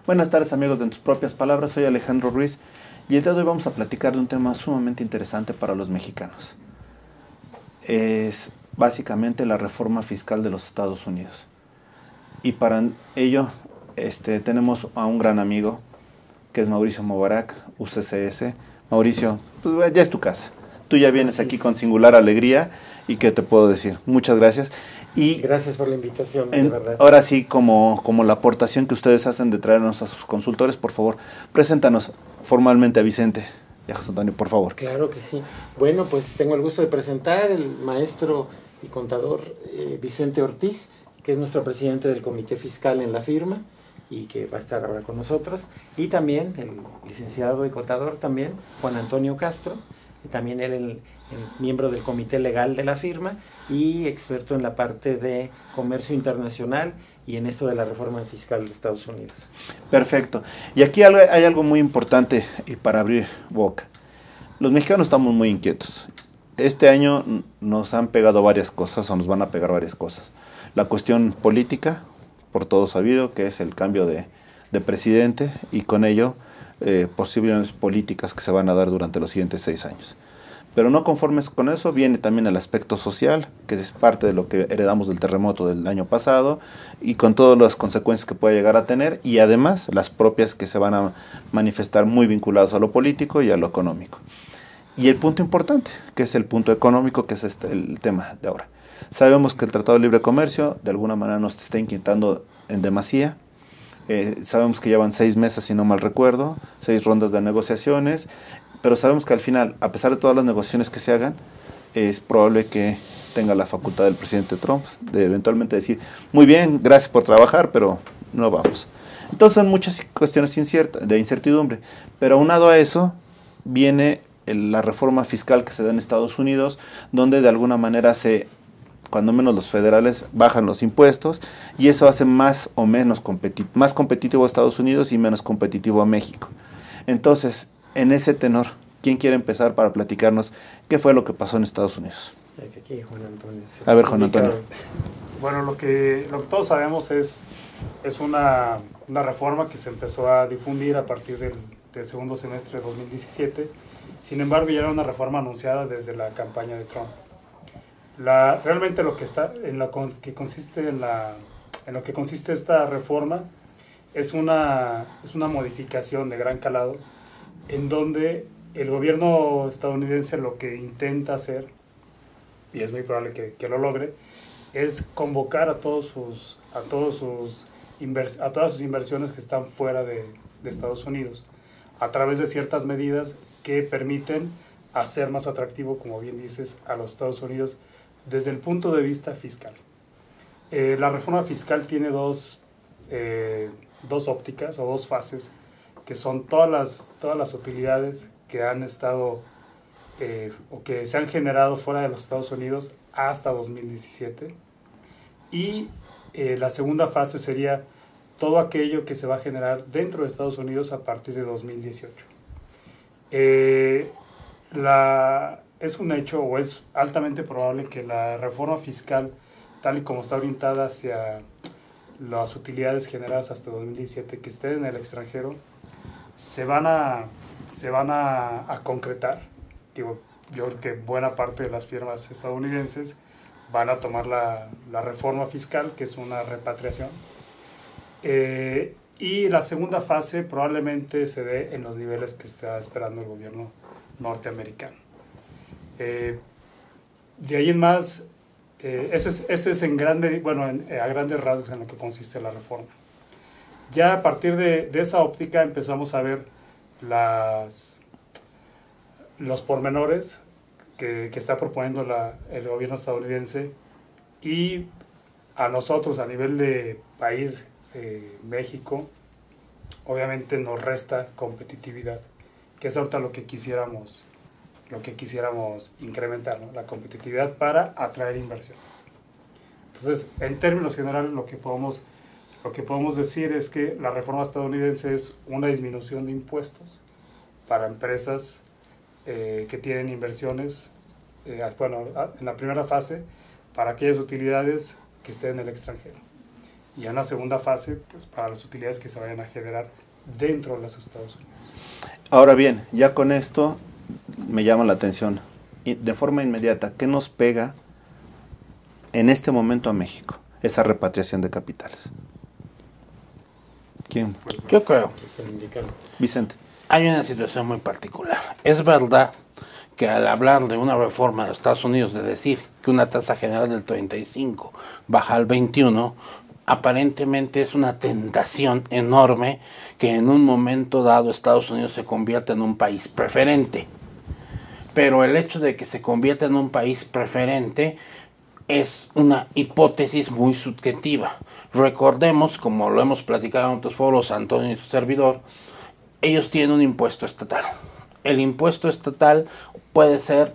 Buenas tardes amigos de En Tus Propias Palabras, soy Alejandro Ruiz y el día de hoy vamos a platicar de un tema sumamente interesante para los mexicanos. Es básicamente la reforma fiscal de los Estados Unidos. Y para ello tenemos a un gran amigo que es Mauricio Mobarak, UCCS. Mauricio, pues ya es tu casa. Tú ya vienes aquí con singular alegría y ¿qué te puedo decir? Muchas gracias. Y gracias por la invitación, de verdad. Ahora sí, como la aportación que ustedes hacen de traernos a sus consultores, por favor, preséntanos formalmente a Vicente y a José Antonio, por favor. Claro que sí. Bueno, pues tengo el gusto de presentar el maestro y contador Vicente Ortiz, que es nuestro presidente del Comité Fiscal en la firma y que va a estar ahora con nosotros. Y también el licenciado y contador también, Juan Antonio Castro, también él el miembro del comité legal de la firma y experto en la parte de comercio internacional y en esto de la reforma fiscal de Estados Unidos. Perfecto. Y aquí hay algo muy importante y para abrir boca. Los mexicanos estamos muy inquietos. Este año nos han pegado varias cosas o nos van a pegar varias cosas. La cuestión política, por todo sabido, que es el cambio de presidente y con ello posibles políticas que se van a dar durante los siguientes 6 años. Pero no conformes con eso, viene también el aspecto social, que es parte de lo que heredamos del terremoto del año pasado, y con todas las consecuencias que puede llegar a tener, y además las propias que se van a manifestar muy vinculadas a lo político y a lo económico. Y el punto importante, que es el punto económico, que es el tema de ahora. Sabemos que el Tratado de Libre Comercio de alguna manera nos está inquietando en demasía. Sabemos que llevan 6 meses, si no mal recuerdo, 6 rondas de negociaciones, pero sabemos que al final, a pesar de todas las negociaciones que se hagan, es probable que tenga la facultad del presidente Trump de eventualmente decir, muy bien, gracias por trabajar, pero no vamos. Entonces son muchas cuestiones de incertidumbre, pero aunado a eso viene la reforma fiscal que se da en Estados Unidos, donde de alguna manera cuando menos los federales bajan los impuestos y eso hace más o menos más competitivo a Estados Unidos y menos competitivo a México. Entonces, en ese tenor, ¿quién quiere empezar para platicarnos qué fue lo que pasó en Estados Unidos? Aquí, Juan Antonio. A ver, Juan Antonio. Bueno, lo que todos sabemos es una reforma que se empezó a difundir a partir del segundo semestre de 2017. Sin embargo, ya era una reforma anunciada desde la campaña de Trump. Realmente lo que está en lo que consiste esta reforma es una modificación de gran calado en donde el gobierno estadounidense lo que intenta hacer, y es muy probable que lo logre, es convocar a todas sus inversiones que están fuera de Estados Unidos a través de ciertas medidas que permiten hacer más atractivo, como bien dices, a los Estados Unidos desde el punto de vista fiscal. La reforma fiscal tiene dos ópticas o dos fases, que son todas las utilidades que han estado o que se han generado fuera de los Estados Unidos hasta 2017. Y la segunda fase sería todo aquello que se va a generar dentro de Estados Unidos a partir de 2018. Es un hecho o es altamente probable que la reforma fiscal, tal y como está orientada hacia las utilidades generadas hasta 2017 que estén en el extranjero, se van a concretar. Digo, yo creo que buena parte de las firmas estadounidenses van a tomar la reforma fiscal, que es una repatriación. Y la segunda fase probablemente se dé en los niveles que está esperando el gobierno norteamericano. De ahí en más, ese es a grandes rasgos en lo que consiste la reforma. Ya a partir de esa óptica empezamos a ver los pormenores que está proponiendo el gobierno estadounidense, y a nosotros a nivel de país, México, obviamente nos resta competitividad, que es ahorita lo que quisiéramos incrementar, ¿no? La competitividad para atraer inversiones. Entonces, en términos generales, lo que podemos decir es que la reforma estadounidense es una disminución de impuestos para empresas que tienen inversiones, en la primera fase, para aquellas utilidades que estén en el extranjero. y a una segunda fase pues, para las utilidades que se vayan a generar dentro de los Estados Unidos. Ahora bien, ya con esto me llama la atención, de forma inmediata, ¿qué nos pega en este momento a México? Esa repatriación de capitales. ¿Quién? Yo creo. Vicente. Hay una situación muy particular. Es verdad que al hablar de una reforma de los Estados Unidos, de decir que una tasa general del 35 baja al 21, aparentemente es una tentación enorme que en un momento dado Estados Unidos se convierta en un país preferente. Pero el hecho de que se convierta en un país preferente es una hipótesis muy subjetiva. Recordemos, como lo hemos platicado en otros foros, Antonio y su servidor, ellos tienen un impuesto estatal. El impuesto estatal puede ser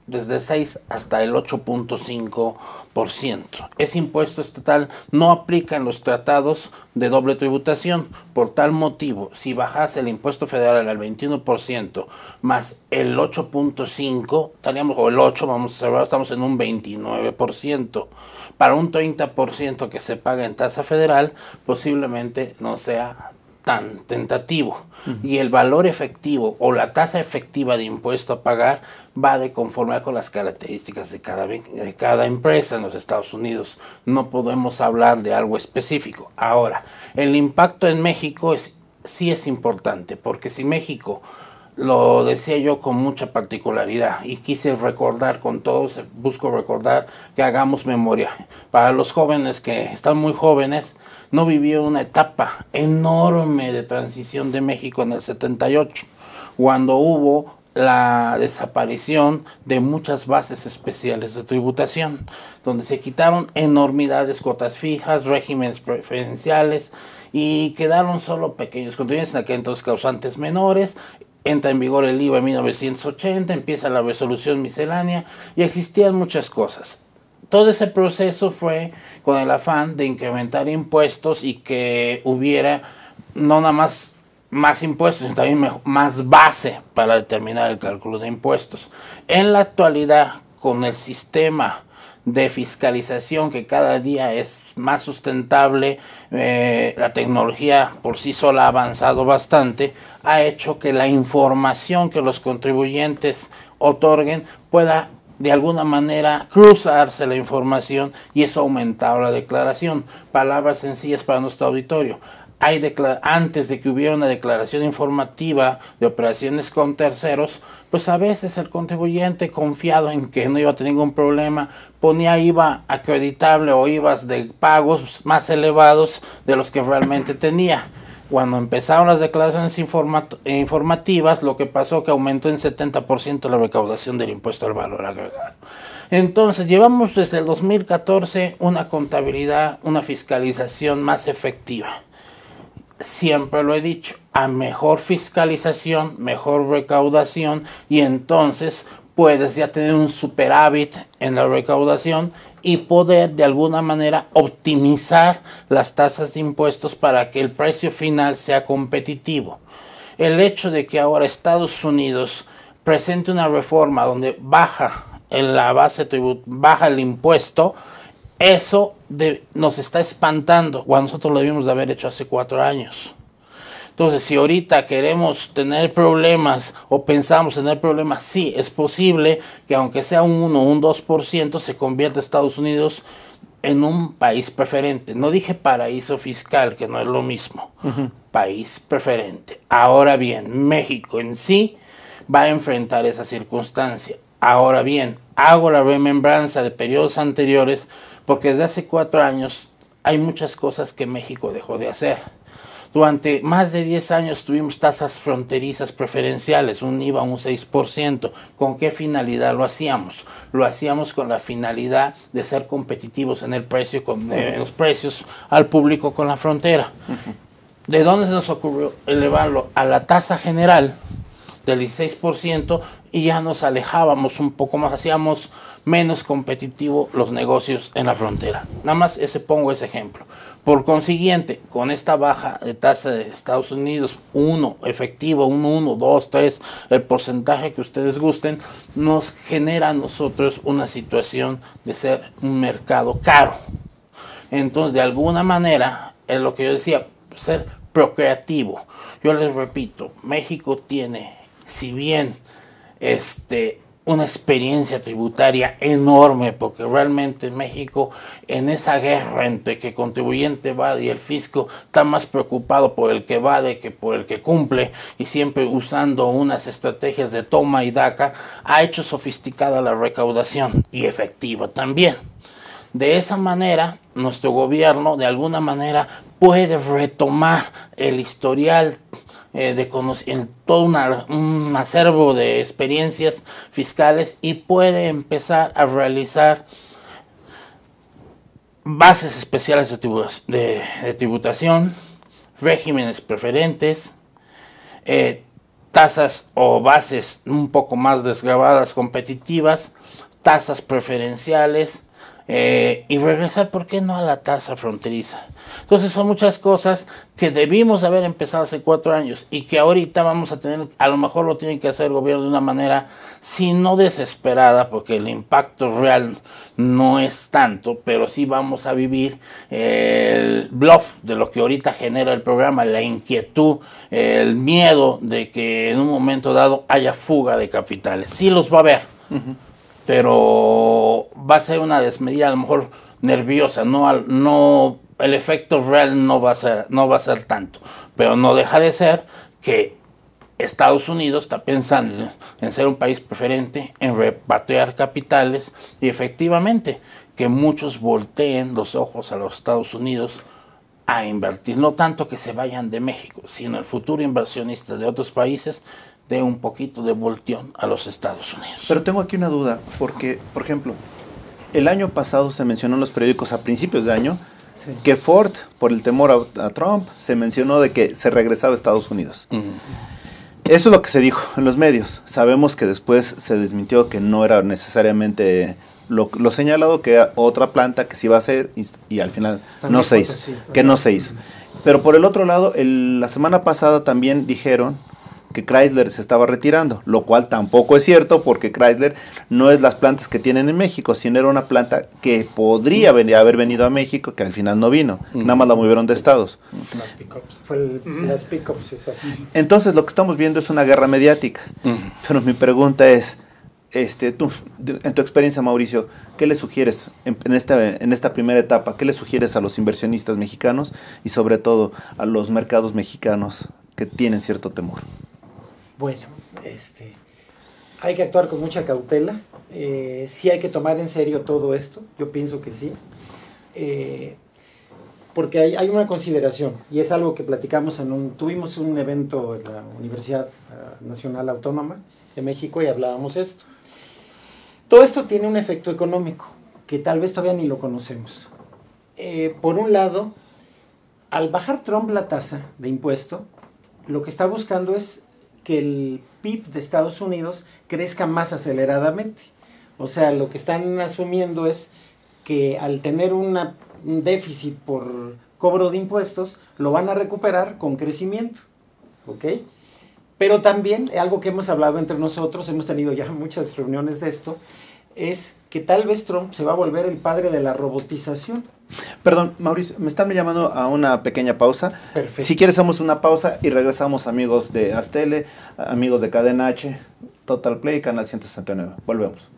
desde 6 hasta el 8.5%. Ese impuesto estatal no aplica en los tratados de doble tributación. Por tal motivo, si bajase el impuesto federal al 21% más el 8.5%, estaríamos, o el 8%, vamos a observar, estamos en un 29%. Para un 30% que se paga en tasa federal, posiblemente no sea tan tentativo. Y el valor efectivo o la tasa efectiva de impuesto a pagar va de conformidad con las características de cada empresa en los Estados Unidos. No podemos hablar de algo específico. Ahora, el impacto en México sí es importante, porque si México, lo decía yo con mucha particularidad y quise recordar con todos, busco recordar que hagamos memoria. Para los jóvenes que están muy jóvenes, no vivió una etapa enorme de transición de México en el 78, cuando hubo la desaparición de muchas bases especiales de tributación, donde se quitaron enormidades, cuotas fijas, regímenes preferenciales, y quedaron solo pequeños contribuyentes, en aquel entonces causantes menores. Entra en vigor el IVA en 1980, empieza la resolución miscelánea y existían muchas cosas. Todo ese proceso fue con el afán de incrementar impuestos y que hubiera no nada más impuestos, sino también más base para determinar el cálculo de impuestos. En la actualidad, con el sistema de fiscalización que cada día es más sustentable, la tecnología por sí sola ha avanzado bastante, ha hecho que la información que los contribuyentes otorguen pueda de alguna manera cruzarse la información, y eso ha aumentado la declaración. Palabras sencillas para nuestro auditorio. Antes de que hubiera una declaración informativa de operaciones con terceros, pues a veces el contribuyente, confiado en que no iba a tener ningún problema, ponía IVA acreditable o IVAs de pagos más elevados de los que realmente tenía. Cuando empezaron las declaraciones informativas, lo que pasó que aumentó en 70% la recaudación del impuesto al valor agregado. Entonces, llevamos desde el 2014 una contabilidad, una fiscalización más efectiva. Siempre lo he dicho, a mejor fiscalización, mejor recaudación, y entonces puedes ya tener un superávit en la recaudación y poder de alguna manera optimizar las tasas de impuestos para que el precio final sea competitivo. El hecho de que ahora Estados Unidos presente una reforma donde baja en la base baja el impuesto, eso nos está espantando cuando nosotros lo debimos de haber hecho hace 4 años. Entonces, si ahorita queremos tener problemas o pensamos tener problemas, sí, es posible que aunque sea un 1 o un 2%, se convierta Estados Unidos en un país preferente. No dije paraíso fiscal, que no es lo mismo. País preferente. Ahora bien, México en sí va a enfrentar esa circunstancia. Ahora bien, hago la remembranza de periodos anteriores, porque desde hace 4 años hay muchas cosas que México dejó de hacer. Durante más de 10 años tuvimos tasas fronterizas preferenciales, un IVA un 6%. ¿Con qué finalidad lo hacíamos? Lo hacíamos con la finalidad de ser competitivos en el precio, en los precios al público con la frontera. ¿De dónde se nos ocurrió elevarlo a la tasa general del 16%? Y ya nos alejábamos un poco más, hacíamos menos competitivo los negocios en la frontera. Nada más pongo ese ejemplo. Por consiguiente, con esta baja de tasa de Estados Unidos, 1 efectivo, 1, 2, 3, el porcentaje que ustedes gusten, nos genera a nosotros una situación de ser un mercado caro. Entonces, de alguna manera, es lo que yo decía, ser procreativo. Yo les repito, México tiene, si bien una experiencia tributaria enorme, porque realmente México en esa guerra entre que contribuyente evade y el fisco está más preocupado por el que evade que por el que cumple, y siempre usando unas estrategias de toma y daca, ha hecho sofisticada la recaudación y efectiva también. De esa manera, nuestro gobierno de alguna manera puede retomar el historial en todo un acervo de experiencias fiscales y puede empezar a realizar bases especiales de tributación, regímenes preferentes, tasas o bases un poco más desgravadas competitivas, tasas preferenciales, y regresar, ¿por qué no a la tasa fronteriza? Entonces son muchas cosas que debimos haber empezado hace 4 años y que ahorita vamos a tener, a lo mejor lo tiene que hacer el gobierno de una manera, si no desesperada, porque el impacto real no es tanto, pero sí vamos a vivir el bluff de lo que ahorita genera el programa, la inquietud, el miedo de que en un momento dado haya fuga de capitales. Sí los va a haber. Pero va a ser una desmedida a lo mejor nerviosa, no el efecto real no va a ser tanto, pero no deja de ser que Estados Unidos está pensando en ser un país preferente, en repatriar capitales y efectivamente que muchos volteen los ojos a los Estados Unidos a invertir, no tanto que se vayan de México, sino el futuro inversionista de otros países de un poquito de volteón a los Estados Unidos. Pero tengo aquí una duda, porque, por ejemplo, el año pasado se mencionó en los periódicos a principios de año que Ford, por el temor a Trump, se mencionó de que se regresaba a Estados Unidos. Eso es lo que se dijo en los medios. Sabemos que después se desmintió que no era necesariamente lo señalado, que era otra planta que se iba a hacer y al final no se hizo, que no se hizo. Pero por el otro lado, la semana pasada también dijeron que Chrysler se estaba retirando, lo cual tampoco es cierto, porque Chrysler no es las plantas que tienen en México, sino era una planta que podría haber venido a México, que al final no vino, nada más la movieron de estados. Las pick-ups. Las pick-ups, exacto. Entonces lo que estamos viendo es una guerra mediática, pero mi pregunta es, tú, en tu experiencia, Mauricio, ¿qué le sugieres en esta primera etapa? ¿Qué le sugieres a los inversionistas mexicanos y sobre todo a los mercados mexicanos que tienen cierto temor? Bueno, hay que actuar con mucha cautela, sí hay que tomar en serio todo esto, yo pienso que sí, porque hay una consideración, y es algo que platicamos tuvimos un evento en la Universidad Nacional Autónoma de México y hablábamos esto. Todo esto tiene un efecto económico, que tal vez todavía ni lo conocemos. Por un lado, al bajar Trump la tasa de impuesto, lo que está buscando es que el PIB de Estados Unidos crezca más aceleradamente. O sea, lo que están asumiendo es que al tener un déficit por cobro de impuestos, lo van a recuperar con crecimiento. ¿Ok? Pero también, algo que hemos hablado entre nosotros, hemos tenido ya muchas reuniones de esto, es que tal vez Trump se va a volver el padre de la robotización. Perdón, Mauricio, me están llamando a una pequeña pausa. Perfecto. Si quieres, hacemos una pausa y regresamos, amigos de Aztele, amigos de Cadena H, Total Play, Canal 169. Volvemos.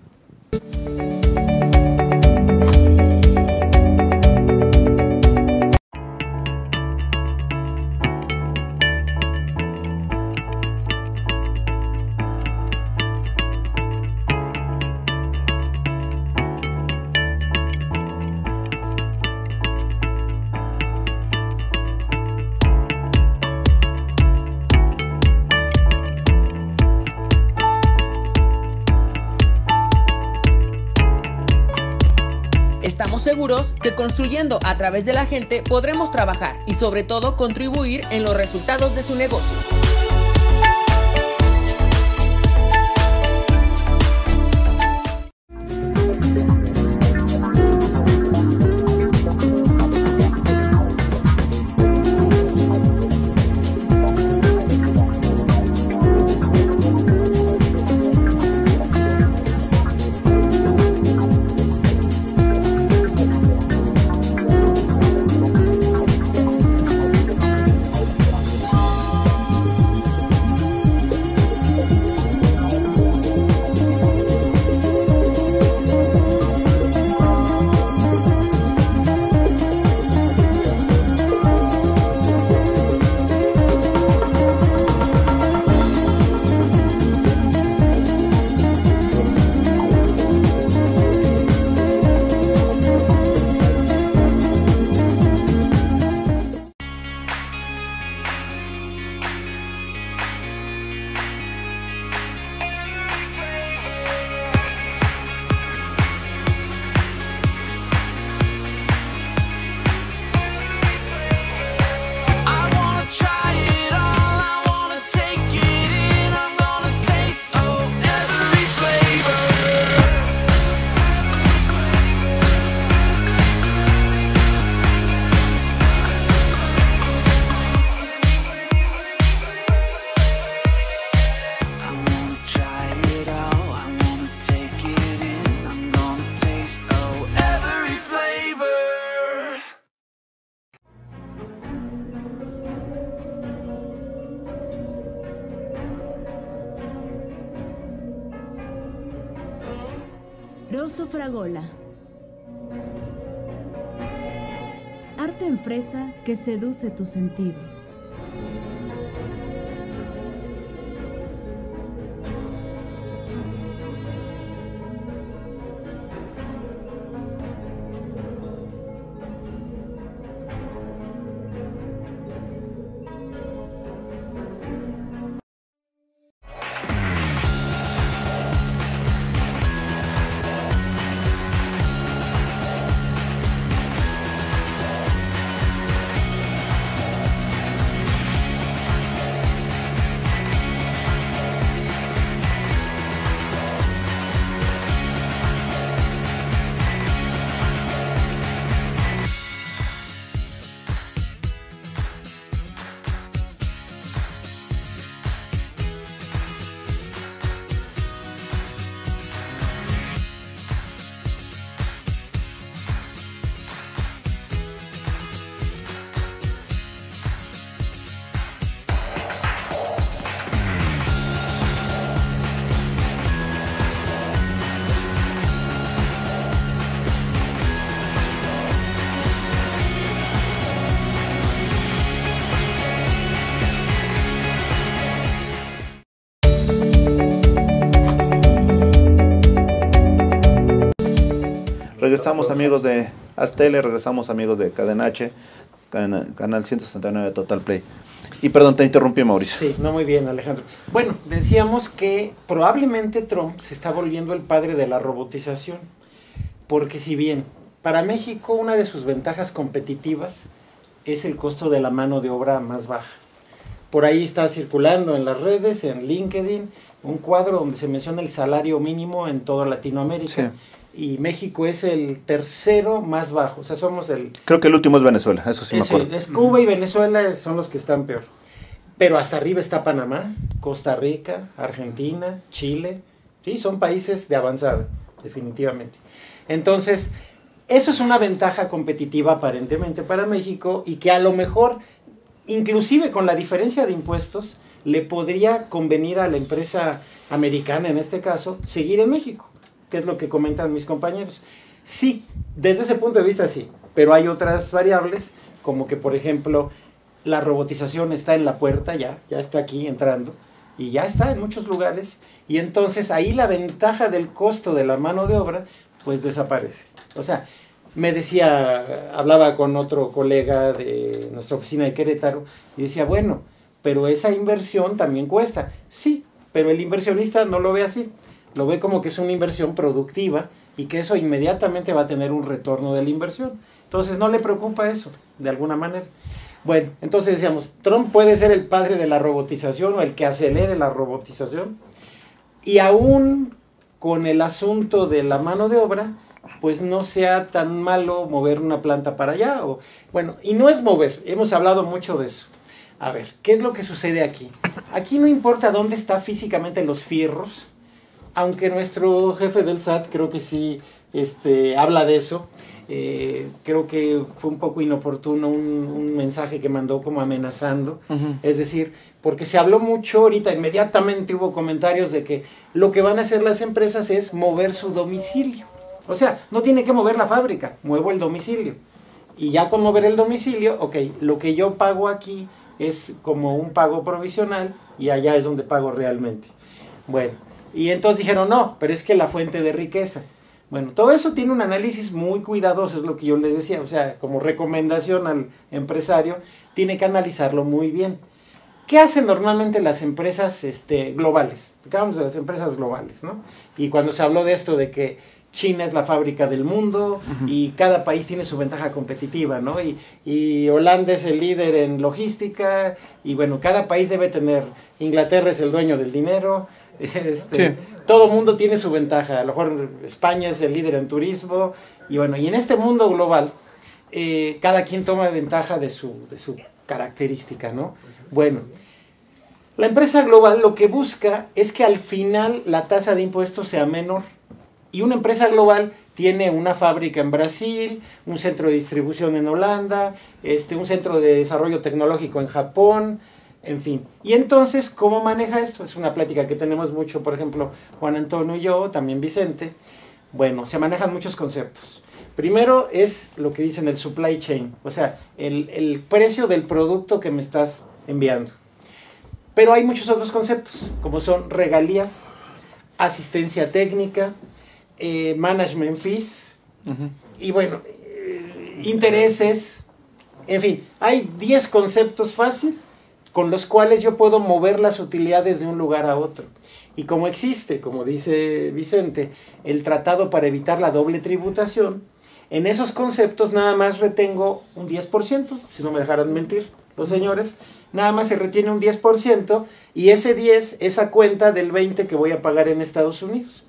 Estamos seguros que construyendo a través de la gente podremos trabajar y sobre todo contribuir en los resultados de su negocio. Rosso Fragola. Arte en fresa que seduce tus sentidos. Regresamos amigos de Aztele, regresamos amigos de Cadena H, canal 169 Total Play. Y perdón, te interrumpí, Mauricio. Sí, no, muy bien, Alejandro. Bueno, decíamos que probablemente Trump se está volviendo el padre de la robotización, porque si bien para México una de sus ventajas competitivas es el costo de la mano de obra más baja. Por ahí está circulando en las redes, en LinkedIn, un cuadro donde se menciona el salario mínimo en toda Latinoamérica. Sí. Y México es el tercero más bajo, o sea, somos el... Creo que el último es Venezuela, eso sí me acuerdo. Es Cuba y Venezuela son los que están peor. Pero hasta arriba está Panamá, Costa Rica, Argentina, Chile. Sí, son países de avanzada, definitivamente. Entonces, eso es una ventaja competitiva aparentemente para México y que a lo mejor, inclusive con la diferencia de impuestos, le podría convenir a la empresa americana, en este caso, seguir en México, que es lo que comentan mis compañeros. Sí, desde ese punto de vista sí, pero hay otras variables, como que, por ejemplo, la robotización está en la puerta, ya está aquí entrando, y ya está en muchos lugares, y entonces ahí la ventaja del costo de la mano de obra, pues desaparece. O sea, me decía, hablaba con otro colega de nuestra oficina de Querétaro, y decía, bueno, pero esa inversión también cuesta. Sí, pero el inversionista no lo ve así, lo ve como que es una inversión productiva, y que eso inmediatamente va a tener un retorno de la inversión. Entonces no le preocupa eso, de alguna manera. Bueno, entonces decíamos, Trump puede ser el padre de la robotización o el que acelere la robotización, y aún con el asunto de la mano de obra, pues no sea tan malo mover una planta para allá. Bueno, y no es mover, hemos hablado mucho de eso. A ver, ¿qué es lo que sucede aquí? Aquí no importa dónde están físicamente los fierros, aunque nuestro jefe del SAT creo que sí habla de eso. Creo que fue un poco inoportuno un mensaje que mandó como amenazando, es decir, porque se habló mucho ahorita, inmediatamente hubo comentarios de que lo que van a hacer las empresas es mover su domicilio, o sea, no tiene que mover la fábrica, muevo el domicilio, y ya con mover el domicilio, ok, lo que yo pago aquí es como un pago provisional, y allá es donde pago realmente. Bueno, y entonces dijeron, no, pero es que la fuente de riqueza. Bueno, todo eso tiene un análisis muy cuidadoso, es lo que yo les decía, o sea, como recomendación al empresario, tiene que analizarlo muy bien. ¿Qué hacen normalmente las empresas globales? Porque hablamos de las empresas globales, ¿no? Y cuando se habló de esto de que China es la fábrica del mundo y cada país tiene su ventaja competitiva, ¿no? Y Holanda es el líder en logística y bueno, cada país debe tener, Inglaterra es el dueño del dinero, sí. Todo mundo tiene su ventaja, a lo mejor España es el líder en turismo y bueno, y en este mundo global cada quien toma ventaja de su característica, ¿no? Bueno, la empresa global lo que busca es que al final la tasa de impuestos sea menor. Y una empresa global tiene una fábrica en Brasil, un centro de distribución en Holanda, un centro de desarrollo tecnológico en Japón, en fin. Y entonces, ¿cómo maneja esto? Es una plática que tenemos mucho, por ejemplo, Juan Antonio y yo, también Vicente. Bueno, se manejan muchos conceptos. Primero es lo que dicen el supply chain, o sea, el precio del producto que me estás enviando. Pero hay muchos otros conceptos, como son regalías, asistencia técnica, management fees, y bueno, intereses, en fin, hay 10 conceptos fáciles con los cuales yo puedo mover las utilidades de un lugar a otro. Y como existe, como dice Vicente, el tratado para evitar la doble tributación, en esos conceptos nada más retengo un 10%, si no me dejaran mentir los señores, nada más se retiene un 10%, y ese 10 es a cuenta del 20 que voy a pagar en Estados Unidos.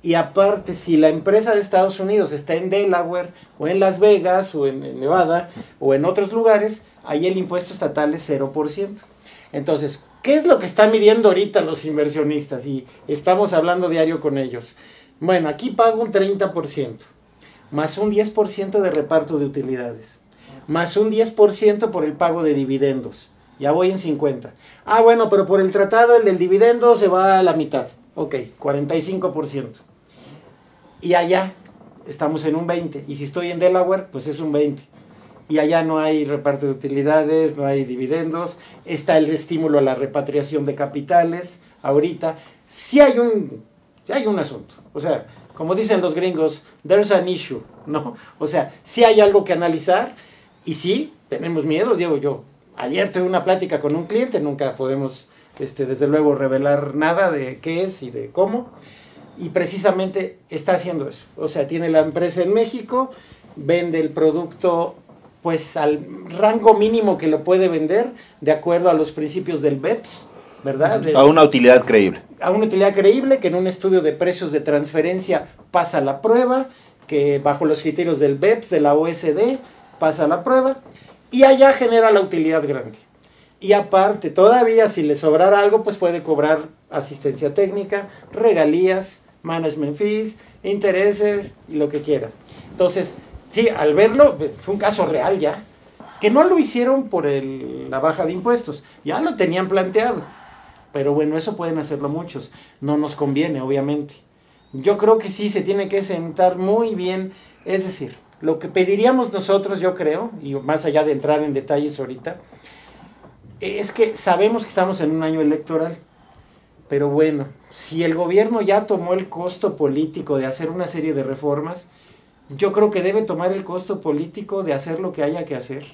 Y aparte, si la empresa de Estados Unidos está en Delaware, o en Las Vegas, o en Nevada, o en otros lugares, ahí el impuesto estatal es 0%. Entonces, ¿qué es lo que están midiendo ahorita los inversionistas? Y estamos hablando diario con ellos. Bueno, aquí pago un 30%, más un 10% de reparto de utilidades, más un 10% por el pago de dividendos. Ya voy en 50. Ah, bueno, pero por el tratado el del dividendo se va a la mitad. Ok, 45%. Y allá estamos en un 20%. Y si estoy en Delaware, pues es un 20%. Y allá no hay reparto de utilidades, no hay dividendos. Está el estímulo a la repatriación de capitales. Ahorita sí hay un asunto. O sea, como dicen los gringos, there's an issue, ¿no? O sea, sí hay algo que analizar. Y sí, tenemos miedo, digo yo. Ayer tuve una plática con un cliente, nunca podemos, desde luego, revelar nada de qué es y de cómo, y precisamente está haciendo eso. O sea, tiene la empresa en México, vende el producto pues al rango mínimo que lo puede vender, de acuerdo a los principios del BEPS, ¿verdad? A una utilidad creíble. A una utilidad creíble, que en un estudio de precios de transferencia pasa la prueba, que bajo los criterios del BEPS, de la OSD, pasa la prueba, y allá genera la utilidad grande. Y aparte, todavía si le sobrara algo, pues puede cobrar asistencia técnica, regalías, management fees, intereses y lo que quiera. Entonces, sí, al verlo, fue un caso real ya, que no lo hicieron por la baja de impuestos, ya lo tenían planteado. Pero bueno, eso pueden hacerlo muchos, no nos conviene, obviamente. Yo creo que sí se tiene que sentar muy bien, es decir, lo que pediríamos nosotros, yo creo, y más allá de entrar en detalles ahorita, es que sabemos que estamos en un año electoral, pero bueno, si el gobierno ya tomó el costo político de hacer una serie de reformas, yo creo que debe tomar el costo político de hacer lo que haya que hacer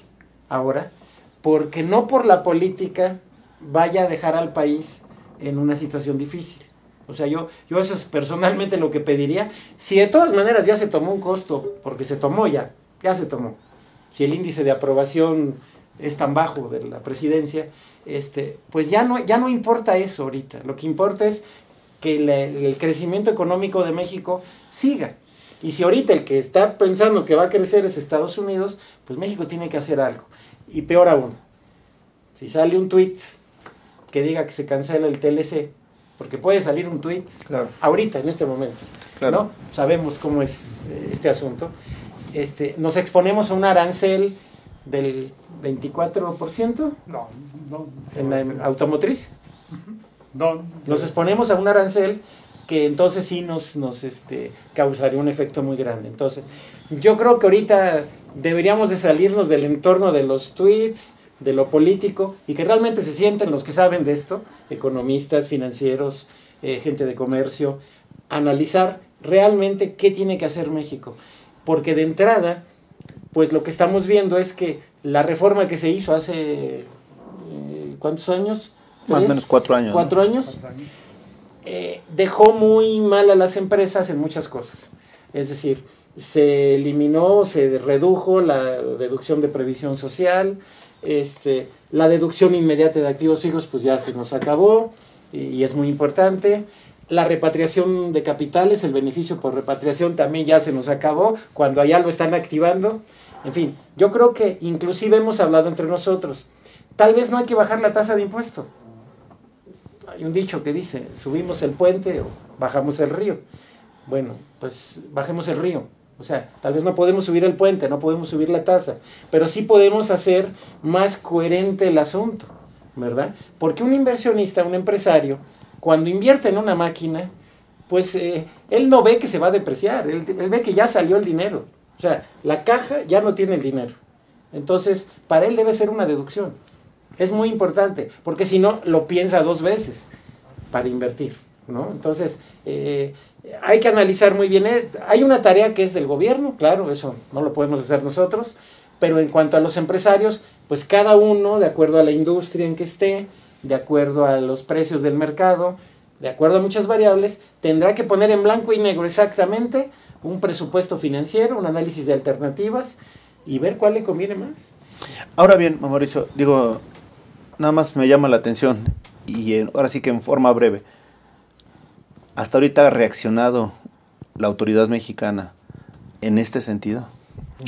ahora, porque no por la política vaya a dejar al país en una situación difícil. O sea, yo eso es personalmente lo que pediría. Si de todas maneras ya se tomó un costo, porque se tomó ya se tomó. Si el índice de aprobación es tan bajo de la presidencia, pues ya no importa eso ahorita. Lo que importa es que el crecimiento económico de México siga. Y si ahorita el que está pensando que va a crecer es Estados Unidos, pues México tiene que hacer algo. Y peor aún, si sale un tuit que diga que se cancela el TLC, porque puede salir un tuit ahorita, en este momento, claro, ¿no? Sabemos cómo es este asunto. Nos exponemos a un arancel del 24%. No. En la automotriz. No. Nos exponemos a un arancel que entonces sí nos causaría un efecto muy grande. Entonces, yo creo que ahorita deberíamos de salirnos del entorno de los tweets, de lo político, y que realmente se sienten los que saben de esto, economistas, financieros, gente de comercio, analizar realmente qué tiene que hacer México. Porque de entrada, pues lo que estamos viendo es que la reforma que se hizo hace, ¿cuántos años? Más o menos 4 años. 4 años. Dejó muy mal a las empresas en muchas cosas. Es decir, se eliminó, se redujo la deducción de previsión social, la deducción inmediata de activos fijos pues ya se nos acabó y es muy importante. La repatriación de capitales, el beneficio por repatriación también ya se nos acabó cuando allá lo están activando. En fin, yo creo que inclusive hemos hablado entre nosotros, tal vez no hay que bajar la tasa de impuesto. Hay un dicho que dice, subimos el puente o bajamos el río. Bueno, pues bajemos el río. O sea, tal vez no podemos subir el puente, no podemos subir la tasa, pero sí podemos hacer más coherente el asunto, ¿verdad? Porque un inversionista, un empresario, cuando invierte en una máquina, pues él no ve que se va a depreciar, él ve que ya salió el dinero. O sea, la caja ya no tiene el dinero. Entonces, para él debe ser una deducción. Es muy importante, porque si no, lo piensa 2 veces para invertir, ¿no? Entonces, hay que analizar muy bien. Hay una tarea que es del gobierno, claro, eso no lo podemos hacer nosotros, pero en cuanto a los empresarios, pues cada uno, de acuerdo a la industria en que esté, de acuerdo a los precios del mercado, de acuerdo a muchas variables, tendrá que poner en blanco y negro exactamente un presupuesto financiero, un análisis de alternativas y ver cuál le conviene más. Ahora bien, Mauricio, digo, nada más me llama la atención y ahora sí que en forma breve, ¿hasta ahorita ha reaccionado la autoridad mexicana en este sentido?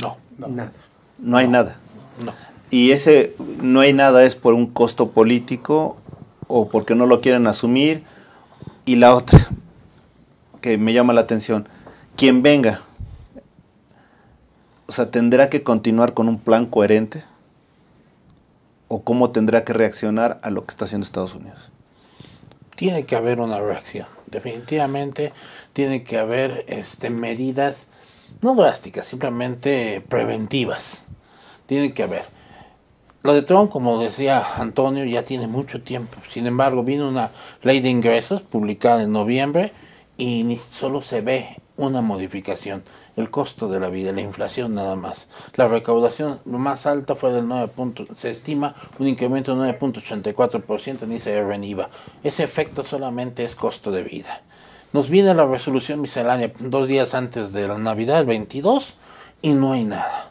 No. Nada. No hay nada. No. Y ese no hay nada es por un costo político o porque no lo quieren asumir. Y la otra, que me llama la atención, quien venga, o sea, ¿tendrá que continuar con un plan coherente? ¿O cómo tendrá que reaccionar a lo que está haciendo Estados Unidos? Tiene que haber una reacción. Definitivamente tiene que haber medidas, no drásticas, simplemente preventivas. Tiene que haber. Lo de Trump, como decía Antonio, ya tiene mucho tiempo. Sin embargo, vino una ley de ingresos publicada en noviembre y ni solo se ve una modificación. El costo de la vida, la inflación nada más. La recaudación más alta fue del 9 puntos. Se estima un incremento del 9.84% en ISR en IVA. Ese efecto solamente es costo de vida. Nos viene la resolución miscelánea 2 días antes de la Navidad, el 22, y no hay nada.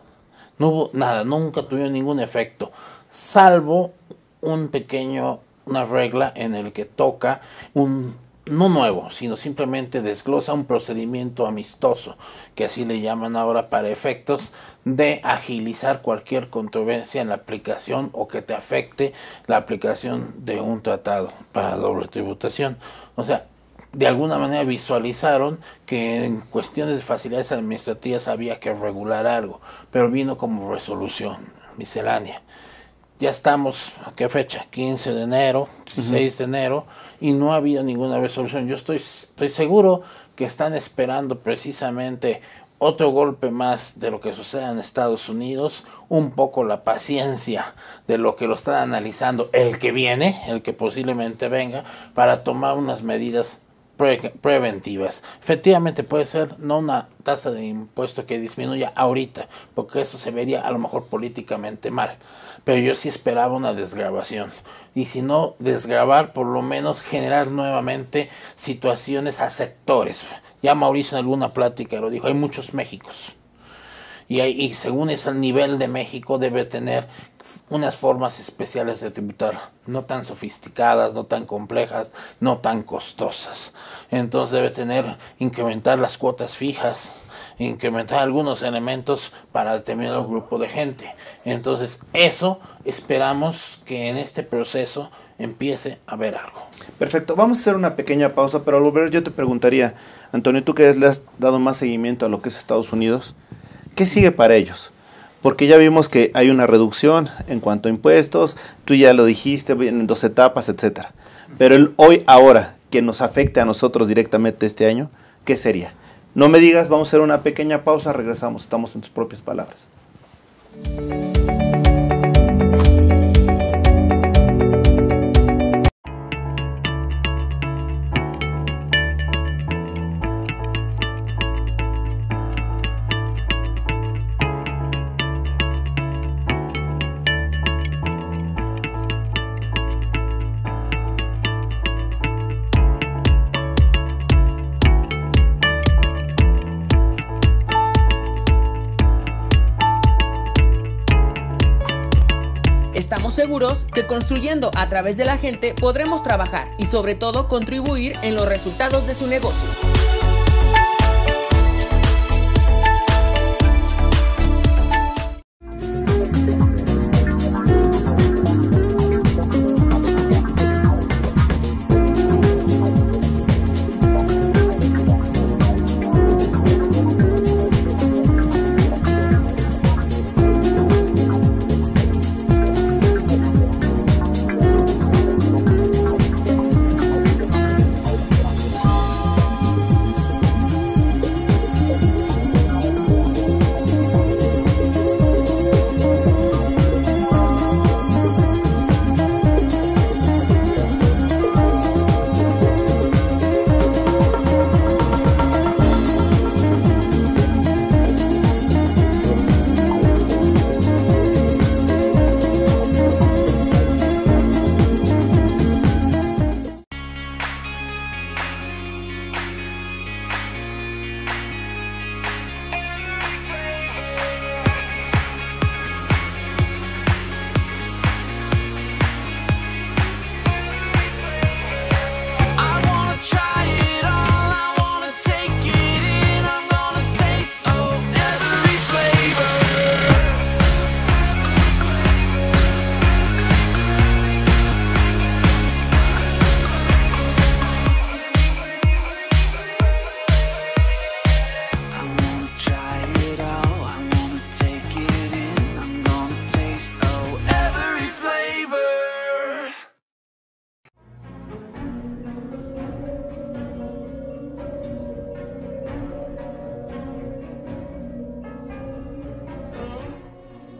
No hubo nada, nunca tuvieron ningún efecto, salvo una regla en el que toca no nuevo, sino simplemente desglosa un procedimiento amistoso, que así le llaman ahora, para efectos de agilizar cualquier controversia en la aplicación o que te afecte la aplicación de un tratado para doble tributación. O sea, de alguna manera visualizaron que en cuestiones de facilidades administrativas había que regular algo, pero vino como resolución miscelánea. Ya estamos, ¿a qué fecha? 15 de enero, 16 de enero, y no ha habido ninguna resolución. Yo estoy seguro que están esperando precisamente otro golpe más de lo que sucede en Estados Unidos, un poco la paciencia de lo que lo están analizando, el que viene, el que posiblemente venga, para tomar unas medidas preventivas. Efectivamente puede ser no una tasa de impuesto que disminuya ahorita, porque eso se vería a lo mejor políticamente mal, pero yo sí esperaba una desgravación, y si no desgravar, por lo menos generar nuevamente situaciones a sectores. Ya Mauricio en alguna plática lo dijo, hay muchos Méxicos, y según es el nivel de México debe tener unas formas especiales de tributar, no tan sofisticadas, no tan complejas, no tan costosas. Entonces debe incrementar las cuotas fijas, incrementar algunos elementos para determinado grupo de gente. Entonces eso esperamos que en este proceso empiece a haber algo. Perfecto, vamos a hacer una pequeña pausa, pero al volver yo te preguntaría, Antonio, tú que le has dado más seguimiento a lo que es Estados Unidos, ¿qué sigue para ellos? Porque ya vimos que hay una reducción en cuanto a impuestos, tú ya lo dijiste, en 2 etapas, etcétera. Pero el ahora, que nos afecte a nosotros directamente este año, ¿qué sería? No me digas, vamos a hacer una pequeña pausa, regresamos, estamos en tus propias palabras. Estamos seguros que construyendo a través de la gente podremos trabajar y sobre todo contribuir en los resultados de su negocio.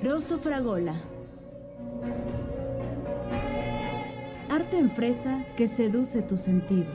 Airoso Fragola. Arte en fresa que seduce tus sentidos.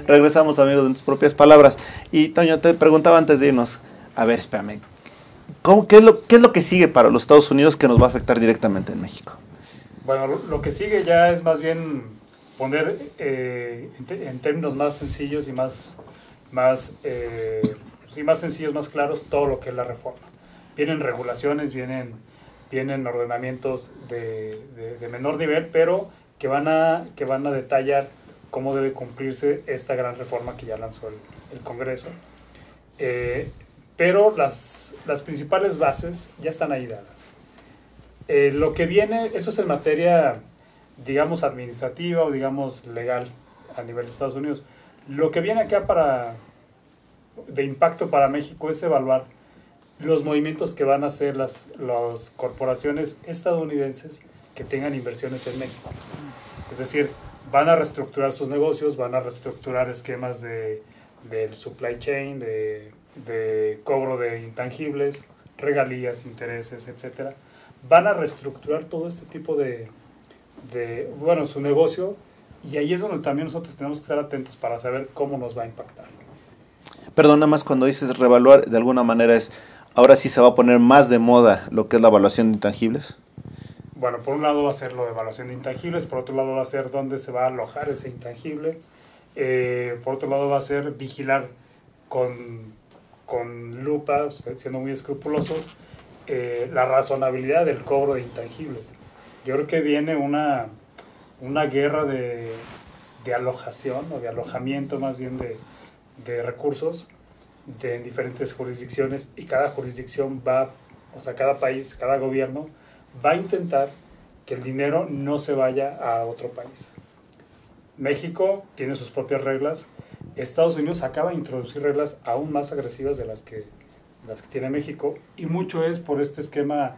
Regresamos, amigos, en tus propias palabras. Y Toño, te preguntaba antes de irnos, a ver, espérame, ¿qué es lo que sigue para los Estados Unidos que nos va a afectar directamente en México? Bueno, lo que sigue ya es más bien poner en términos más sencillos y más sencillos, más claros, todo lo que es la reforma. Vienen regulaciones, vienen ordenamientos de menor nivel, pero que van a detallar cómo debe cumplirse esta gran reforma que ya lanzó el Congreso. Pero las principales bases ya están ahí dadas. Lo que viene, eso es en materia, digamos, administrativa o digamos legal a nivel de Estados Unidos. Lo que viene acá de impacto para México es evaluar los movimientos que van a hacer las corporaciones estadounidenses que tengan inversiones en México. Es decir, van a reestructurar sus negocios, van a reestructurar esquemas del supply chain, de cobro de intangibles, regalías, intereses, etcétera. Van a reestructurar todo este tipo su negocio, y ahí es donde también nosotros tenemos que estar atentos para saber cómo nos va a impactar. Perdón, nada más cuando dices reevaluar, de alguna manera ahora sí se va a poner más de moda lo que es la evaluación de intangibles. Bueno, por un lado va a ser lo de evaluación de intangibles, por otro lado va a ser dónde se va a alojar ese intangible, por otro lado va a ser vigilar con lupa, siendo muy escrupulosos, la razonabilidad del cobro de intangibles. Yo creo que viene una guerra de alojación, o de alojamiento más bien de recursos en diferentes jurisdicciones, y cada jurisdicción cada país, cada gobierno va a intentar que el dinero no se vaya a otro país. México tiene sus propias reglas. Estados Unidos acaba de introducir reglas aún más agresivas de las que tiene México, y mucho es por este esquema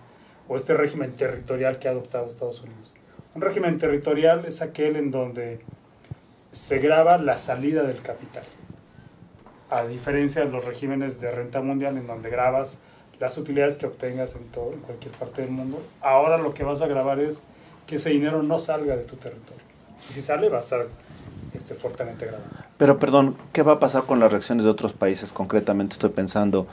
o este régimen territorial que ha adoptado Estados Unidos. Un régimen territorial es aquel en donde se grava la salida del capital, a diferencia de los regímenes de renta mundial en donde grabas las utilidades que obtengas en cualquier parte del mundo. Ahora lo que vas a grabar es que ese dinero no salga de tu territorio. Y si sale, va a estar fuertemente grabado. Pero perdón, ¿qué va a pasar con las reacciones de otros países? Concretamente estoy pensando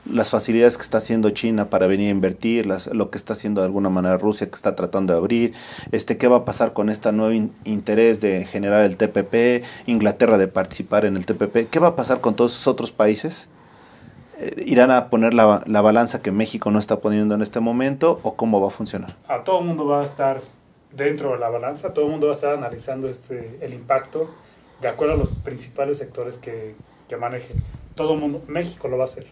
las facilidades que está haciendo China para venir a invertir, lo que está haciendo de alguna manera Rusia, que está tratando de abrir, ¿qué va a pasar con este nuevo interés de generar el TPP, Inglaterra de participar en el TPP? ¿Qué va a pasar con todos esos otros países? ¿Irán a poner la balanza que México no está poniendo en este momento, o cómo va a funcionar? A todo el mundo va a estar dentro de la balanza, todo el mundo va a estar analizando el impacto de acuerdo a los principales sectores que manejen. Todo el mundo, México lo va a hacer.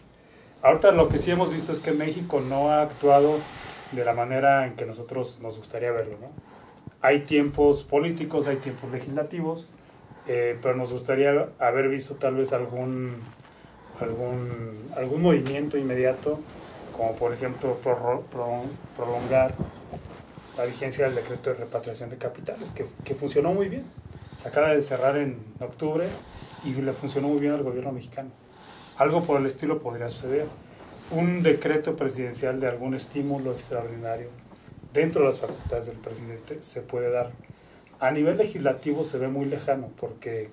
Ahorita lo que sí hemos visto es que México no ha actuado de la manera en que nosotros nos gustaría verlo, ¿no? Hay tiempos políticos, hay tiempos legislativos, pero nos gustaría haber visto tal vez algún movimiento inmediato, como por ejemplo prolongar la vigencia del decreto de repatriación de capitales, que funcionó muy bien. se acaba de cerrar en octubre y le funcionó muy bien al gobierno mexicano. Algo por el estilo podría suceder. Un decreto presidencial de algún estímulo extraordinario dentro de las facultades del presidente se puede dar. A nivel legislativo se ve muy lejano porque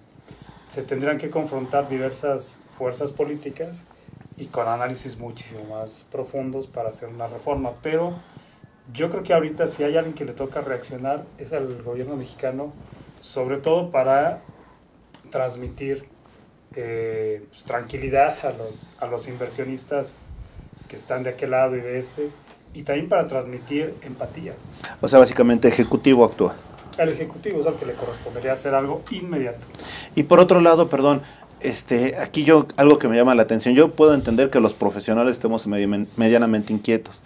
se tendrán que confrontar diversas fuerzas políticas y con análisis muchísimo más profundos para hacer una reforma. Pero yo creo que ahorita si hay alguien que le toca reaccionar es al gobierno mexicano, sobre todo para transmitir pues, tranquilidad a los inversionistas que están de aquel lado y de este, y también para transmitir empatía. O sea, básicamente Ejecutivo actúa. El Ejecutivo es al que le correspondería hacer algo inmediato. Y por otro lado, perdón, aquí algo que me llama la atención, yo puedo entender que los profesionales estemos medianamente inquietos,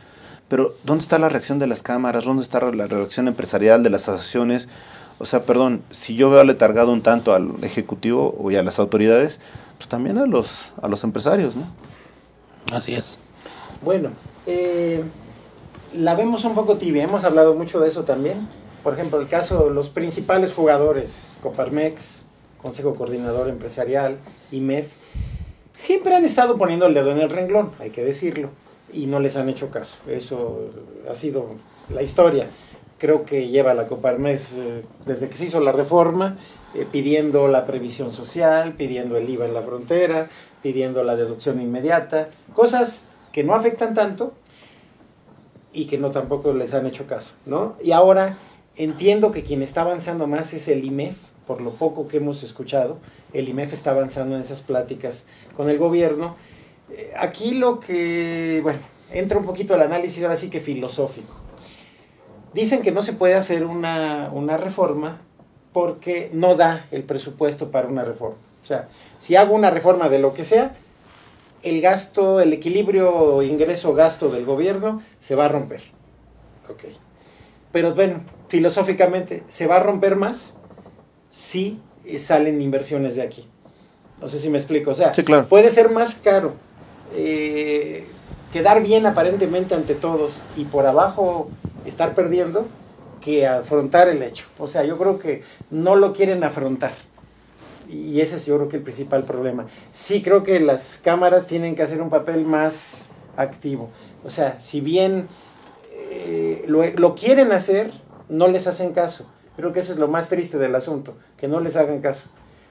pero ¿dónde está la reacción de las cámaras? ¿Dónde está la reacción empresarial de las asociaciones? O sea, perdón, si yo veo aletargado un tanto al Ejecutivo y a las autoridades, pues también a los empresarios, ¿no? Así es. Bueno, la vemos un poco tibia, hemos hablado mucho de eso también. Por ejemplo, el caso de los principales jugadores, Coparmex, Consejo Coordinador Empresarial, IMEF, siempre han estado poniendo el dedo en el renglón, hay que decirlo, y no les han hecho caso. Eso ha sido la historia. Creo que lleva la Coparmex desde que se hizo la reforma, pidiendo la previsión social, pidiendo el IVA en la frontera, pidiendo la deducción inmediata, cosas que no afectan tanto y que no tampoco les han hecho caso, ¿no? Y ahora entiendo que quien está avanzando más es el IMEF, por lo poco que hemos escuchado, el IMEF está avanzando en esas pláticas con el gobierno. Aquí lo que, bueno, entra un poquito al análisis ahora sí que filosófico. Dicen que no se puede hacer una reforma porque no da el presupuesto para una reforma. O sea, si hago una reforma de lo que sea, el gasto, el equilibrio ingreso-gasto del gobierno se va a romper. Okay. Pero bueno, filosóficamente, ¿se va a romper más si salen inversiones de aquí? No sé si me explico. O sea, sí, claro. Puede ser más caro quedar bien aparentemente ante todos y por abajo estar perdiendo que afrontar el hecho. O sea, yo creo que no lo quieren afrontar. Y ese es yo creo que el principal problema. Sí creo que las cámaras tienen que hacer un papel más activo. O sea, si bien lo quieren hacer, no les hacen caso. Creo que eso es lo más triste del asunto, que no les hagan caso.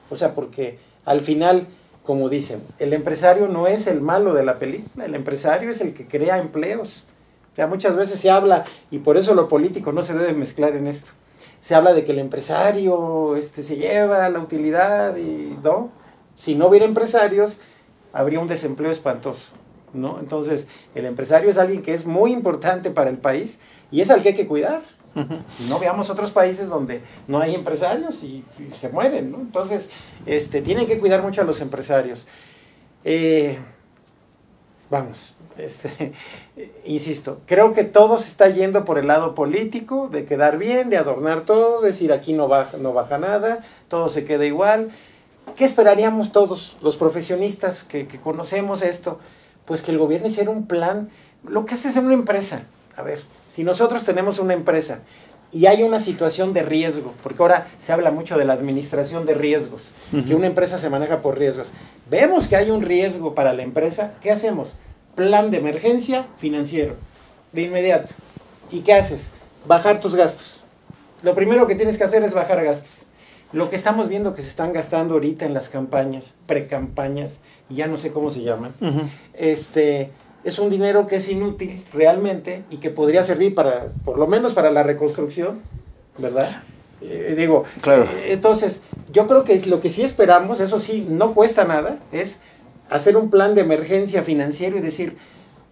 O sea, porque al final, como dicen, el empresario no es el malo de la película, el empresario es el que crea empleos. O sea, muchas veces se habla, y por eso lo político no se debe mezclar en esto. Se habla de que el empresario se lleva la utilidad y no. Si no hubiera empresarios, habría un desempleo espantoso, ¿no? Entonces, el empresario es alguien que es muy importante para el país y es al que hay que cuidar. No veamos otros países donde no hay empresarios y se mueren, ¿no? Entonces, tienen que cuidar mucho a los empresarios. Insisto, creo que todo se está yendo por el lado político, de quedar bien, de adornar todo, decir aquí no baja nada, todo se queda igual. ¿Qué esperaríamos todos los profesionistas que conocemos esto? Pues que el gobierno hiciera un plan, lo que hace es una empresa. A ver, si nosotros tenemos una empresa y hay una situación de riesgo, porque ahora se habla mucho de la administración de riesgos, que una empresa se maneja por riesgos. Vemos que hay un riesgo para la empresa, ¿qué hacemos? Plan de emergencia financiero, de inmediato. ¿Y qué haces? Bajar tus gastos. Lo primero que tienes que hacer es bajar gastos. Lo que estamos viendo que se están gastando ahorita en las campañas, precampañas, y ya no sé cómo se llaman, es un dinero que es inútil realmente y que podría servir para, por lo menos para la reconstrucción, ¿verdad? Claro. Entonces, yo creo que es lo que sí esperamos, eso sí, no cuesta nada, es hacer un plan de emergencia financiero y decir,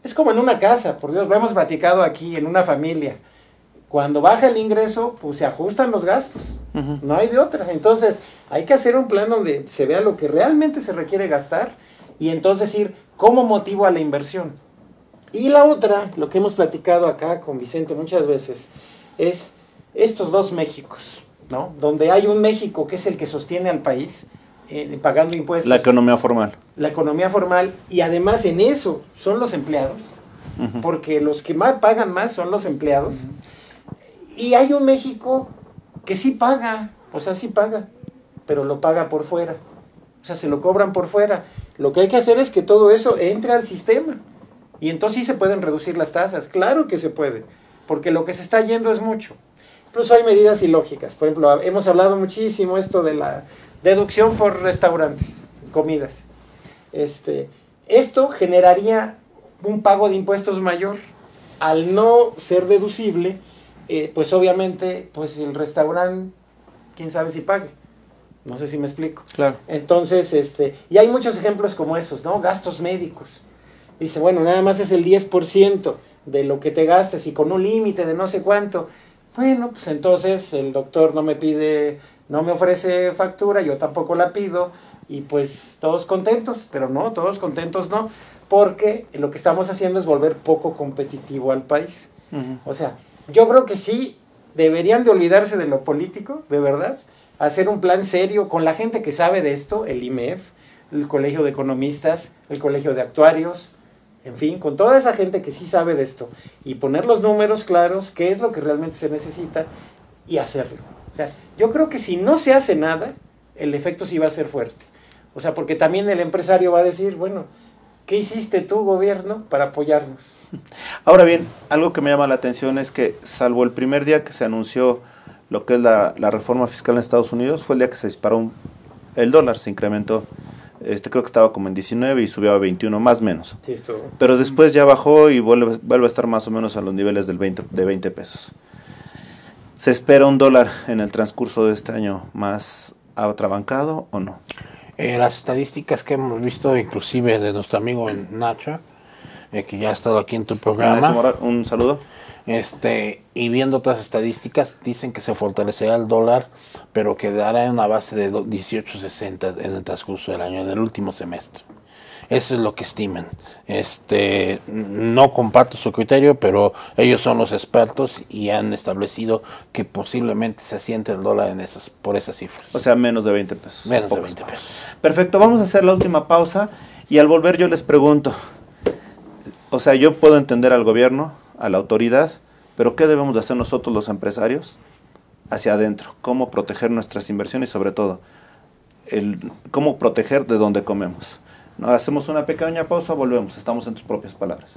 es como en una casa, por Dios, lo hemos platicado aquí, en una familia. Cuando baja el ingreso, pues se ajustan los gastos, no hay de otra. Entonces, hay que hacer un plan donde se vea lo que realmente se requiere gastar y entonces ir, ¿cómo motivo a la inversión? Y la otra, lo que hemos platicado acá con Vicente muchas veces, es estos dos Méxicos, ¿no? Donde hay un México que es el que sostiene al país, pagando impuestos. La economía formal. La economía formal, y además en eso son los empleados, porque los que más pagan más son los empleados. Y hay un México que sí paga, o sea, sí paga, pero lo paga por fuera. O sea, se lo cobran por fuera. Lo que hay que hacer es que todo eso entre al sistema. Y entonces sí se pueden reducir las tasas. Claro que se puede, porque lo que se está yendo es mucho. Incluso hay medidas ilógicas. Por ejemplo, hemos hablado muchísimo esto de la deducción por restaurantes, comidas. Esto generaría un pago de impuestos mayor. Al no ser deducible, pues obviamente pues el restaurante, quién sabe si pague. No sé si me explico. Claro. Entonces, y hay muchos ejemplos como esos, ¿no? Gastos médicos. Dice, bueno, nada más es el 10% de lo que te gastas y con un límite de no sé cuánto. Bueno, pues entonces el doctor no me ofrece factura, yo tampoco la pido, y pues todos contentos, pero no, todos contentos no, porque lo que estamos haciendo es volver poco competitivo al país. O sea, yo creo que sí deberían de olvidarse de lo político, de verdad, hacer un plan serio con la gente que sabe de esto, el IMEF, el Colegio de Economistas, el Colegio de Actuarios, en fin, con toda esa gente que sí sabe de esto, y poner los números claros, qué es lo que realmente se necesita, y hacerlo. O sea, yo creo que si no se hace nada, el efecto sí va a ser fuerte. O sea, porque también el empresario va a decir, bueno, ¿qué hiciste tú, gobierno, para apoyarnos? Ahora bien, algo que me llama la atención es que, salvo el primer día que se anunció lo que es la reforma fiscal en Estados Unidos, fue el día que se disparó el dólar, se incrementó. Creo que estaba como en 19 y subió a 21, más o menos. Sí, estuvo. Pero después ya bajó y vuelve a estar más o menos a los niveles de 20 pesos. ¿Se espera un dólar en el transcurso de este año más atrabancado o no? Las estadísticas que hemos visto, inclusive de nuestro amigo Nacho, que ya ha estado aquí en tu programa. Un saludo. Y viendo otras estadísticas, dicen que se fortalecerá el dólar, pero quedará en una base de 18.60 en el transcurso del año, en el último semestre. Eso es lo que estiman. No comparto su criterio, pero ellos son los expertos y han establecido que posiblemente se asiente el dólar por esas cifras. O sea, menos de 20 pesos. Menos de 20 pesos. Perfecto, vamos a hacer la última pausa y al volver yo les pregunto, o sea, yo puedo entender al gobierno, a la autoridad, pero ¿qué debemos de hacer nosotros los empresarios hacia adentro? ¿Cómo proteger nuestras inversiones y sobre todo, cómo proteger de donde comemos? Hacemos una pequeña pausa, volvemos, estamos en tus propias palabras.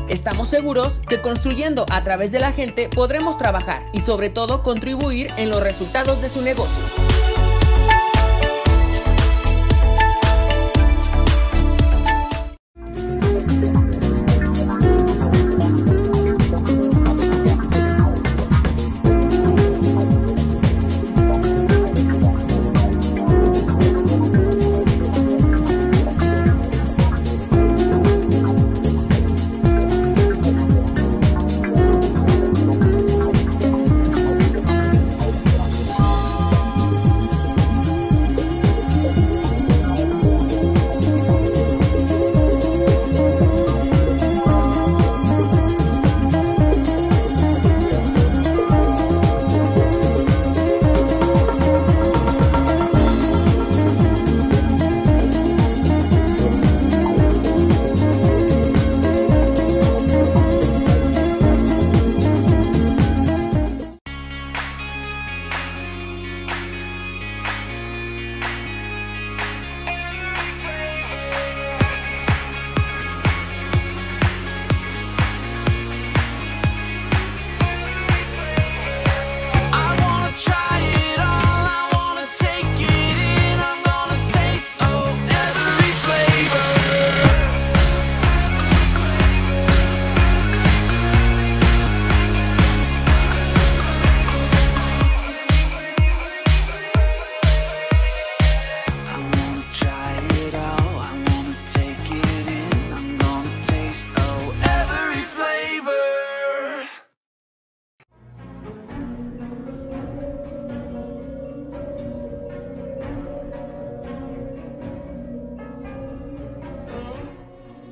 Estamos seguros que construyendo a través de la gente podremos trabajar y sobre todo contribuir en los resultados de su negocio.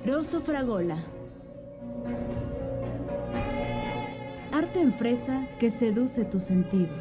Rosso Fragola. Arte en fresa que seduce tus sentidos.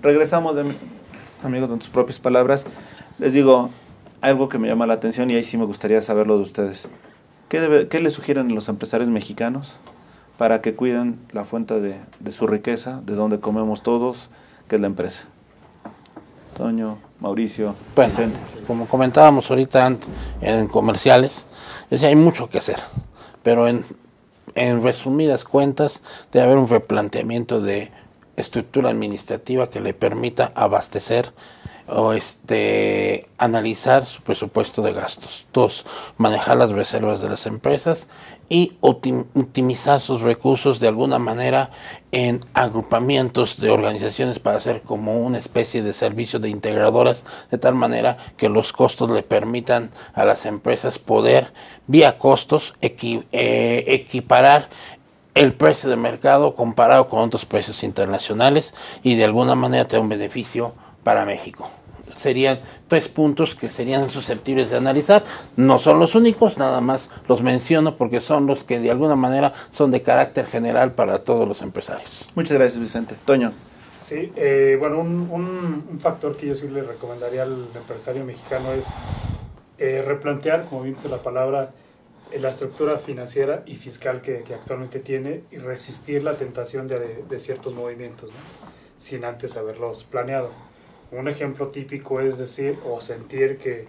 Regresamos, amigos, en tus propias palabras. Les digo, algo que me llama la atención y ahí sí me gustaría saberlo de ustedes. ¿Qué le sugieren a los empresarios mexicanos para que cuiden la fuente de su riqueza, de donde comemos todos, que es la empresa? Toño, Mauricio, bueno, Vicente. Como comentábamos ahorita en comerciales, hay mucho que hacer, pero en resumidas cuentas debe haber un replanteamiento de estructura administrativa que le permita abastecer o analizar su presupuesto de gastos. 2, manejar las reservas de las empresas y optimizar sus recursos de alguna manera en agrupamientos de organizaciones para hacer como una especie de servicio de integradoras, de tal manera que los costos le permitan a las empresas poder, vía costos, equiparar el precio de mercado comparado con otros precios internacionales y de alguna manera tener un beneficio para México. Serían 3 puntos que serían susceptibles de analizar. No son los únicos, nada más los menciono porque son los que de alguna manera son de carácter general para todos los empresarios. Muchas gracias, Vicente. Toño. Sí, bueno, un factor que yo sí le recomendaría al empresario mexicano es replantear, como bien dice la palabra, la estructura financiera y fiscal que actualmente tiene y resistir la tentación de ciertos movimientos, ¿no? Sin antes haberlos planeado. Un ejemplo típico es decir o sentir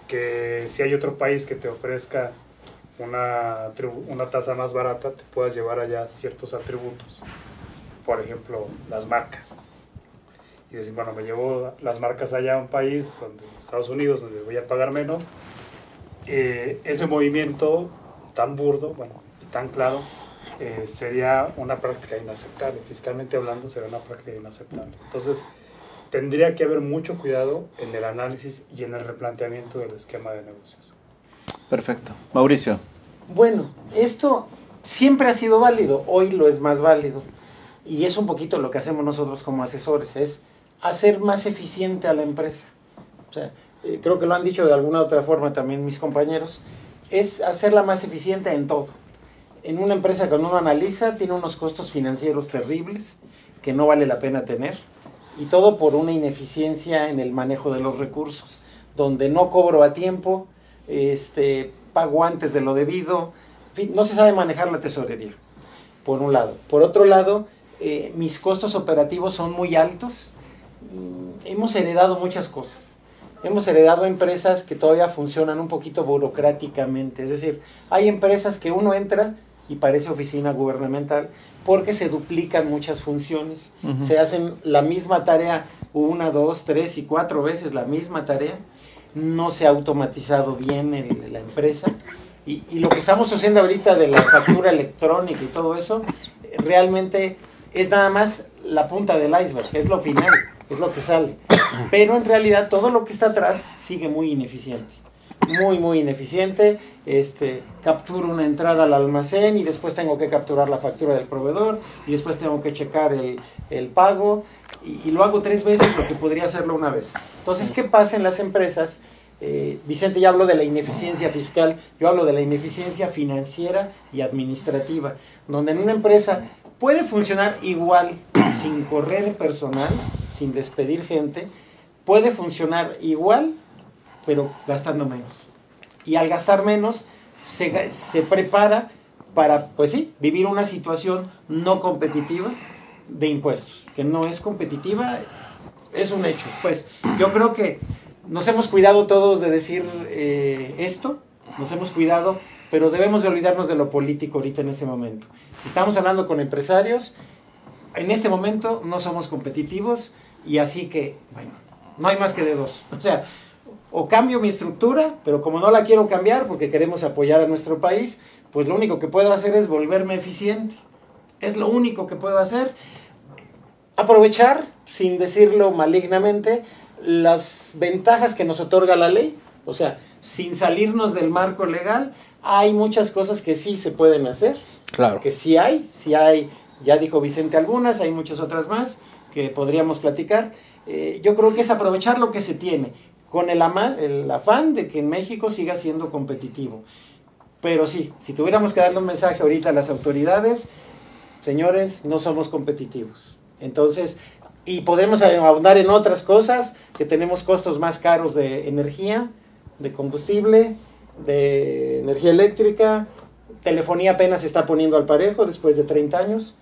que si hay otro país que te ofrezca una tasa más barata, te puedas llevar allá ciertos atributos. Por ejemplo, las marcas. Y decir, bueno, me llevo las marcas allá a un país, Estados Unidos, donde voy a pagar menos. Ese movimiento tan burdo, bueno, tan claro, sería una práctica inaceptable. Fiscalmente hablando, sería una práctica inaceptable. Entonces, tendría que haber mucho cuidado en el análisis y en el replanteamiento del esquema de negocios. Perfecto. Mauricio. Bueno, esto siempre ha sido válido, hoy lo es más válido. Y es un poquito lo que hacemos nosotros como asesores, es hacer más eficiente a la empresa. O sea, creo que lo han dicho de alguna otra forma también mis compañeros, es hacerla más eficiente en todo. En una empresa, cuando uno analiza, tiene unos costos financieros terribles que no vale la pena tener, y todo por una ineficiencia en el manejo de los recursos, donde no cobro a tiempo, pago antes de lo debido, en fin, no se sabe manejar la tesorería, por un lado. Por otro lado, mis costos operativos son muy altos. Hemos heredado muchas cosas. Hemos heredado empresas que todavía funcionan un poquito burocráticamente. Es decir, hay empresas que uno entra y parece oficina gubernamental porque se duplican muchas funciones. Se hacen la misma tarea 1, 2, 3 y 4 veces la misma tarea. No se ha automatizado bien la empresa. Y lo que estamos haciendo ahorita de la factura electrónica y todo eso, realmente es nada más la punta del iceberg, es lo final, es lo que sale. Pero en realidad todo lo que está atrás sigue muy ineficiente. Muy ineficiente. Capturo una entrada al almacén y después tengo que capturar la factura del proveedor y después tengo que checar el pago y lo hago 3 veces lo que podría hacerlo una vez. Entonces, ¿qué pasa en las empresas? Vicente ya habló de la ineficiencia fiscal, yo hablo de la ineficiencia financiera y administrativa, donde en una empresa puede funcionar igual sin correr personal, sin despedir gente, puede funcionar igual, pero gastando menos. Y al gastar menos, se prepara para, pues sí, vivir una situación no competitiva de impuestos, que no es competitiva, es un hecho. Pues yo creo que nos hemos cuidado todos de decir esto, nos hemos cuidado, pero debemos de olvidarnos de lo político ahorita en este momento. Si estamos hablando con empresarios, en este momento no somos competitivos y así que, bueno, no hay más que de dos. O sea, o cambio mi estructura, pero como no la quiero cambiar porque queremos apoyar a nuestro país, pues lo único que puedo hacer es volverme eficiente. Es lo único que puedo hacer. Aprovechar, sin decirlo malignamente, las ventajas que nos otorga la ley. O sea, sin salirnos del marco legal, hay muchas cosas que sí se pueden hacer. Claro. Que sí hay, ya dijo Vicente algunas, hay muchas otras más que podríamos platicar. Yo creo que es aprovechar lo que se tiene, con el afán de que en México siga siendo competitivo. Pero sí, si tuviéramos que darle un mensaje ahorita a las autoridades, señores, no somos competitivos. Entonces, y podemos ahondar en otras cosas, que tenemos costos más caros de energía, de combustible, de energía eléctrica, telefonía apenas se está poniendo al parejo después de 30 años.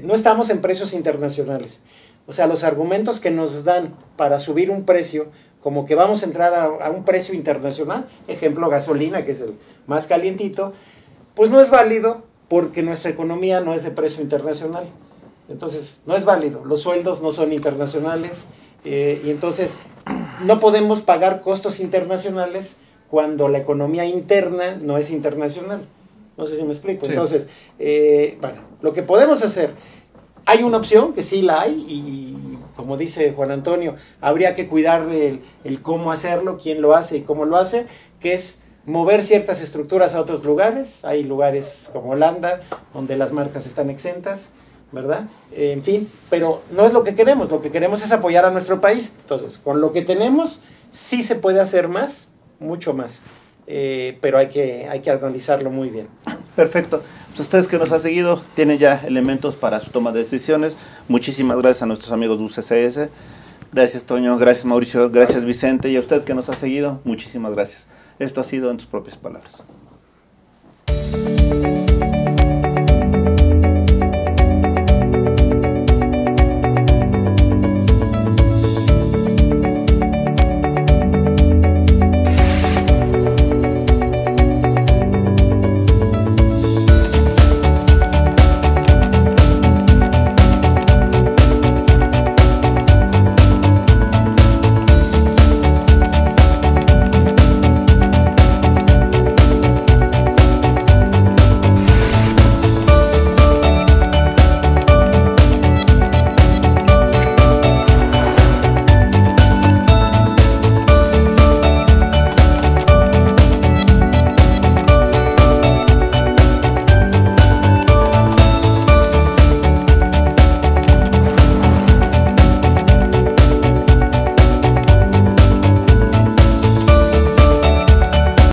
No estamos en precios internacionales. O sea, los argumentos que nos dan para subir un precio, como que vamos a entrar a un precio internacional, ejemplo gasolina, que es el más calientito, pues no es válido porque nuestra economía no es de precio internacional. Entonces, no es válido, los sueldos no son internacionales y entonces no podemos pagar costos internacionales cuando la economía interna no es internacional. No sé si me explico. Sí. Entonces, bueno, lo que podemos hacer, hay una opción que sí la hay y como dice Juan Antonio, habría que cuidar el cómo hacerlo, quién lo hace y cómo lo hace, que es mover ciertas estructuras a otros lugares. Hay lugares como Holanda, donde las marcas están exentas, ¿verdad? En fin, pero no es lo que queremos es apoyar a nuestro país. Entonces, con lo que tenemos, sí se puede hacer más, mucho más, pero hay que analizarlo muy bien. Perfecto. Pues ustedes que nos han seguido tienen ya elementos para su toma de decisiones. Muchísimas gracias a nuestros amigos de UCCS. Gracias, Toño. Gracias, Mauricio. Gracias, Vicente. Y a usted que nos ha seguido, muchísimas gracias. Esto ha sido en tus propias palabras.